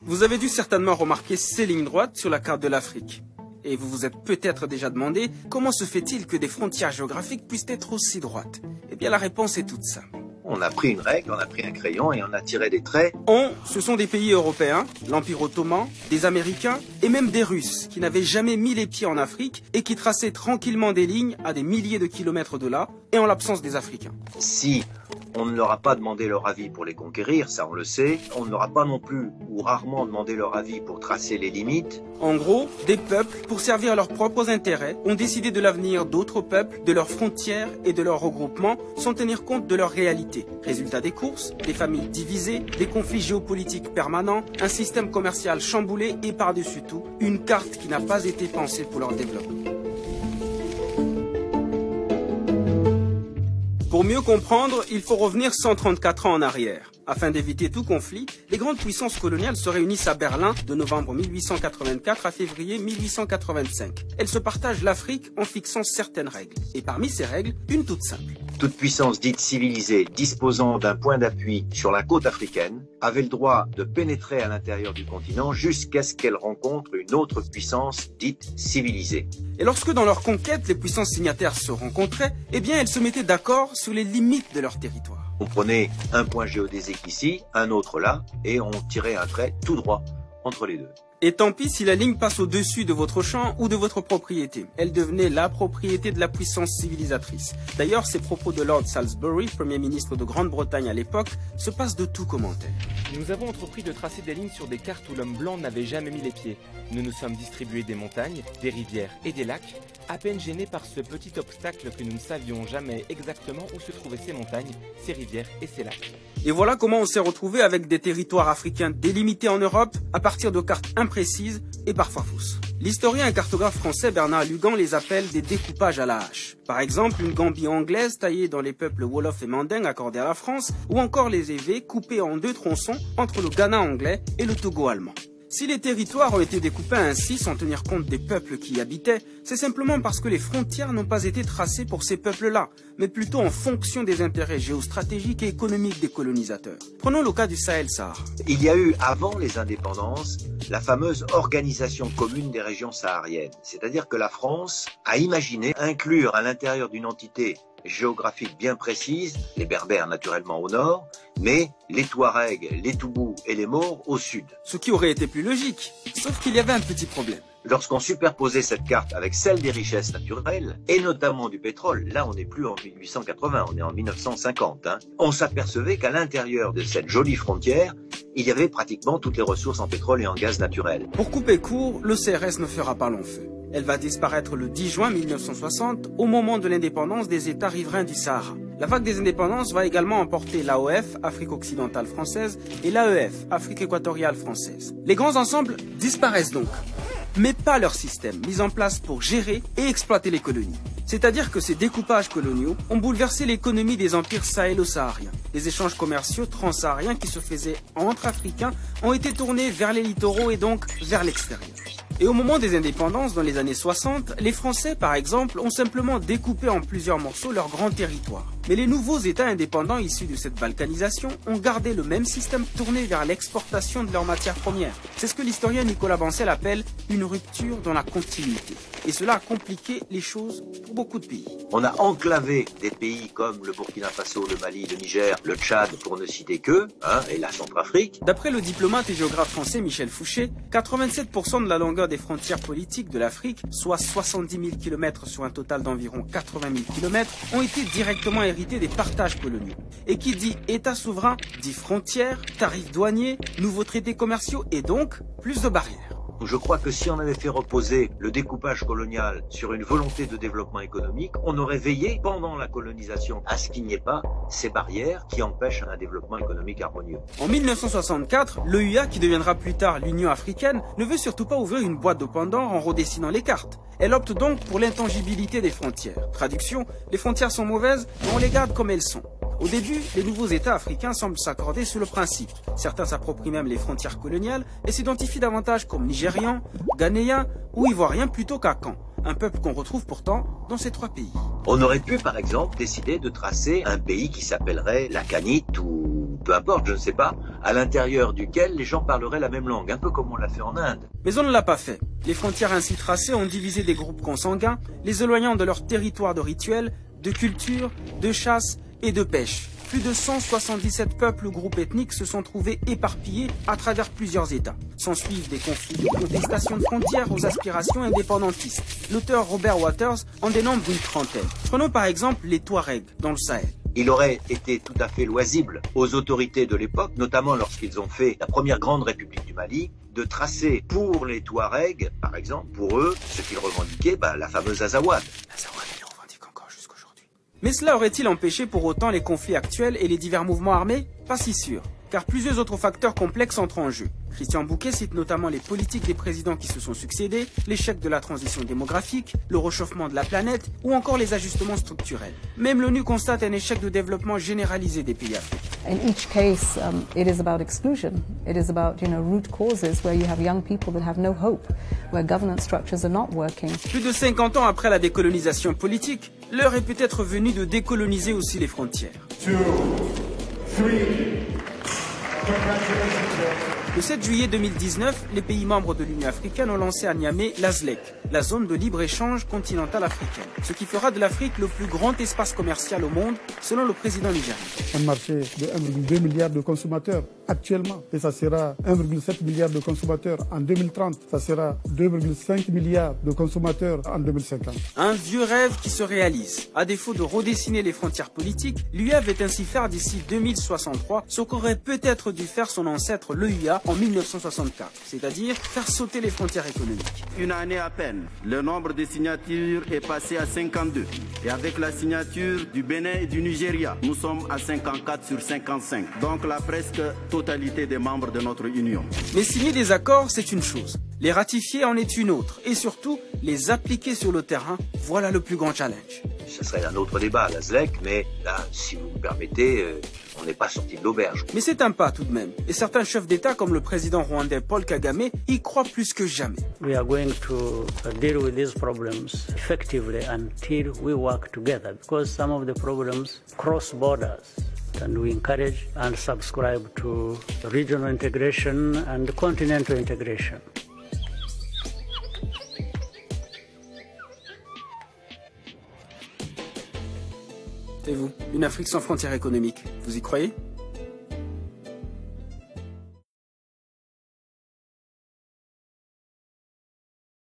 Vous avez dû certainement remarquer ces lignes droites sur la carte de l'Afrique. Et vous vous êtes peut-être déjà demandé comment se fait-il que des frontières géographiques puissent être aussi droites? Eh bien la réponse est toute simple. On a pris une règle, on a pris un crayon et on a tiré des traits. Ce sont des pays européens, l'Empire ottoman, des Américains et même des Russes qui n'avaient jamais mis les pieds en Afrique et qui traçaient tranquillement des lignes à des milliers de kilomètres de là et en l'absence des Africains. Si on ne leur a pas demandé leur avis pour les conquérir, ça on le sait, on ne leur a pas non plus ou rarement demandé leur avis pour tracer les limites. En gros, des peuples, pour servir leurs propres intérêts, ont décidé de l'avenir d'autres peuples, de leurs frontières et de leurs regroupements sans tenir compte de leur réalité. Résultat des courses, des familles divisées, des conflits géopolitiques permanents, un système commercial chamboulé et par-dessus tout, une carte qui n'a pas été pensée pour leur développement. Pour mieux comprendre, il faut revenir 134 ans en arrière. Afin d'éviter tout conflit, les grandes puissances coloniales se réunissent à Berlin de novembre 1884 à février 1885. Elles se partagent l'Afrique en fixant certaines règles. Et parmi ces règles, une toute simple. Toute puissance dite civilisée disposant d'un point d'appui sur la côte africaine avait le droit de pénétrer à l'intérieur du continent jusqu'à ce qu'elle rencontre une autre puissance dite civilisée. Et lorsque dans leur conquête, les puissances signataires se rencontraient, eh bien elles se mettaient d'accord sur les limites de leur territoire. On prenait un point géodésique ici, un autre là, et on tirait un trait tout droit entre les deux. Et tant pis si la ligne passe au-dessus de votre champ ou de votre propriété. Elle devenait la propriété de la puissance civilisatrice. D'ailleurs, ces propos de Lord Salisbury, Premier ministre de Grande-Bretagne à l'époque, se passent de tout commentaire. Nous avons entrepris de tracer des lignes sur des cartes où l'homme blanc n'avait jamais mis les pieds. Nous nous sommes distribués des montagnes, des rivières et des lacs, à peine gênés par ce petit obstacle que nous ne savions jamais exactement où se trouvaient ces montagnes, ces rivières et ces lacs. Et voilà comment on s'est retrouvé avec des territoires africains délimités en Europe à partir de cartes imprécises et parfois fausses. L'historien et cartographe français Bernard Lugan les appelle des découpages à la hache. Par exemple, une Gambie anglaise taillée dans les peuples Wolof et Manding accordés à la France, ou encore les évés coupés en deux tronçons entre le Ghana anglais et le Togo allemand. Si les territoires ont été découpés ainsi sans tenir compte des peuples qui y habitaient, c'est simplement parce que les frontières n'ont pas été tracées pour ces peuples-là, mais plutôt en fonction des intérêts géostratégiques et économiques des colonisateurs. Prenons le cas du Sahel-Sahara. Il y a eu, avant les indépendances, la fameuse organisation commune des régions sahariennes. C'est-à-dire que la France a imaginé inclure à l'intérieur d'une entité géographique bien précise, les Berbères naturellement au nord, mais les Touaregs, les Toubous et les Maures au sud. Ce qui aurait été plus logique, sauf qu'il y avait un petit problème. Lorsqu'on superposait cette carte avec celle des richesses naturelles, et notamment du pétrole, là on n'est plus en 1880, on est en 1950, on s'apercevait qu'à l'intérieur de cette jolie frontière, il y avait pratiquement toutes les ressources en pétrole et en gaz naturel. Pour couper court, le CRS ne fera pas long feu. Elle va disparaître le 10 juin 1960, au moment de l'indépendance des États riverains du Sahara. La vague des indépendances va également emporter l'AOF, Afrique occidentale française, et l'AEF, Afrique équatoriale française. Les grands ensembles disparaissent donc, mais pas leur système, mis en place pour gérer et exploiter les colonies. C'est-à-dire que ces découpages coloniaux ont bouleversé l'économie des empires sahélo-sahariens. Les échanges commerciaux transsahariens qui se faisaient entre Africains ont été tournés vers les littoraux et donc vers l'extérieur. Et au moment des indépendances, dans les années 60, les Français, par exemple, ont simplement découpé en plusieurs morceaux leur grand territoire. Mais les nouveaux États indépendants issus de cette balkanisation ont gardé le même système tourné vers l'exportation de leurs matières premières. C'est ce que l'historien Nicolas Bancel appelle une rupture dans la continuité. Et cela a compliqué les choses pour beaucoup de pays. On a enclavé des pays comme le Burkina Faso, le Mali, le Niger, le Tchad, pour ne citer qu'eux, et la Centrafrique. D'après le diplomate et géographe français Michel Fouché, 87% de la longueur des frontières politiques de l'Afrique, soit 70 000 km sur un total d'environ 80 000 km, ont été directement hérités des partages coloniaux. Et qui dit État souverain, dit frontières, tarifs douaniers, nouveaux traités commerciaux et donc plus de barrières. Je crois que si on avait fait reposer le découpage colonial sur une volonté de développement économique, on aurait veillé pendant la colonisation à ce qu'il n'y ait pas ces barrières qui empêchent un développement économique harmonieux. En 1964, l'OUA, qui deviendra plus tard l'Union africaine, ne veut surtout pas ouvrir une boîte de Pandore en redessinant les cartes. Elle opte donc pour l'intangibilité des frontières. Traduction, les frontières sont mauvaises, mais on les garde comme elles sont. Au début, les nouveaux États africains semblent s'accorder sur le principe. Certains s'approprient même les frontières coloniales et s'identifient davantage comme Nigérians, Ghanéens ou Ivoiriens plutôt qu'à Caen, un peuple qu'on retrouve pourtant dans ces trois pays. On aurait pu par exemple décider de tracer un pays qui s'appellerait la Canite ou peu importe, je ne sais pas, à l'intérieur duquel les gens parleraient la même langue, un peu comme on l'a fait en Inde. Mais on ne l'a pas fait. Les frontières ainsi tracées ont divisé des groupes consanguins, les éloignant de leur territoire de rituels, de culture, de chasse et de pêche. Plus de 177 peuples ou groupes ethniques se sont trouvés éparpillés à travers plusieurs États. S'ensuivent des conflits de contestation de frontières aux aspirations indépendantistes. L'auteur Robert Waters en dénombre une trentaine. Prenons par exemple les Touaregs dans le Sahel. Il aurait été tout à fait loisible aux autorités de l'époque, notamment lorsqu'ils ont fait la première grande république du Mali, de tracer pour les Touaregs, par exemple, pour eux, ce qu'ils revendiquaient, la fameuse Azawad. Mais cela aurait-il empêché pour autant les conflits actuels et les divers mouvements armés? Pas si sûr, car plusieurs autres facteurs complexes entrent en jeu. Christian Bouquet cite notamment les politiques des présidents qui se sont succédés, l'échec de la transition démographique, le réchauffement de la planète ou encore les ajustements structurels. Même l'ONU constate un échec de développement généralisé des pays africains. In each case, it is about exclusion. It is about, root causes where you have young people that have no hope, where governance structures are not working. Plus de 50 ans après la décolonisation politique, l'heure est peut-être venue de décoloniser aussi les frontières. 2, 3. Le 7 juillet 2019, les pays membres de l'Union africaine ont lancé à Niamey la ZLEC, la zone de libre-échange continentale africaine, ce qui fera de l'Afrique le plus grand espace commercial au monde, selon le président nigérien. Un marché de 1,2 milliard de consommateurs actuellement, et ça sera 1,7 milliard de consommateurs en 2030, ça sera 2,5 milliards de consommateurs en 2050. Un vieux rêve qui se réalise. À défaut de redessiner les frontières politiques, l'UE veut ainsi faire d'ici 2063 ce qu'aurait peut-être dû faire son ancêtre l'EUA en 1964, c'est-à-dire faire sauter les frontières économiques. Une année à peine, le nombre de signatures est passé à 52. Et avec la signature du Bénin et du Nigeria, nous sommes à 54 sur 55. Donc la presque totalité des membres de notre Union. Mais signer des accords, c'est une chose. Les ratifier en est une autre. Et surtout, les appliquer sur le terrain, voilà le plus grand challenge. Ce serait un autre débat, la ZLEC, mais là, si vous me permettez, on n'est pas sorti de l'auberge. Mais c'est un pas tout de même. Et certains chefs d'État, comme le président rwandais Paul Kagame, y croient plus que jamais. We are going to deal with these problems effectively until we work together, because some of the problems cross borders. And we encourage and subscribe to regional integration and continental integration. Et vous, une Afrique sans frontières économiques, vous y croyez ?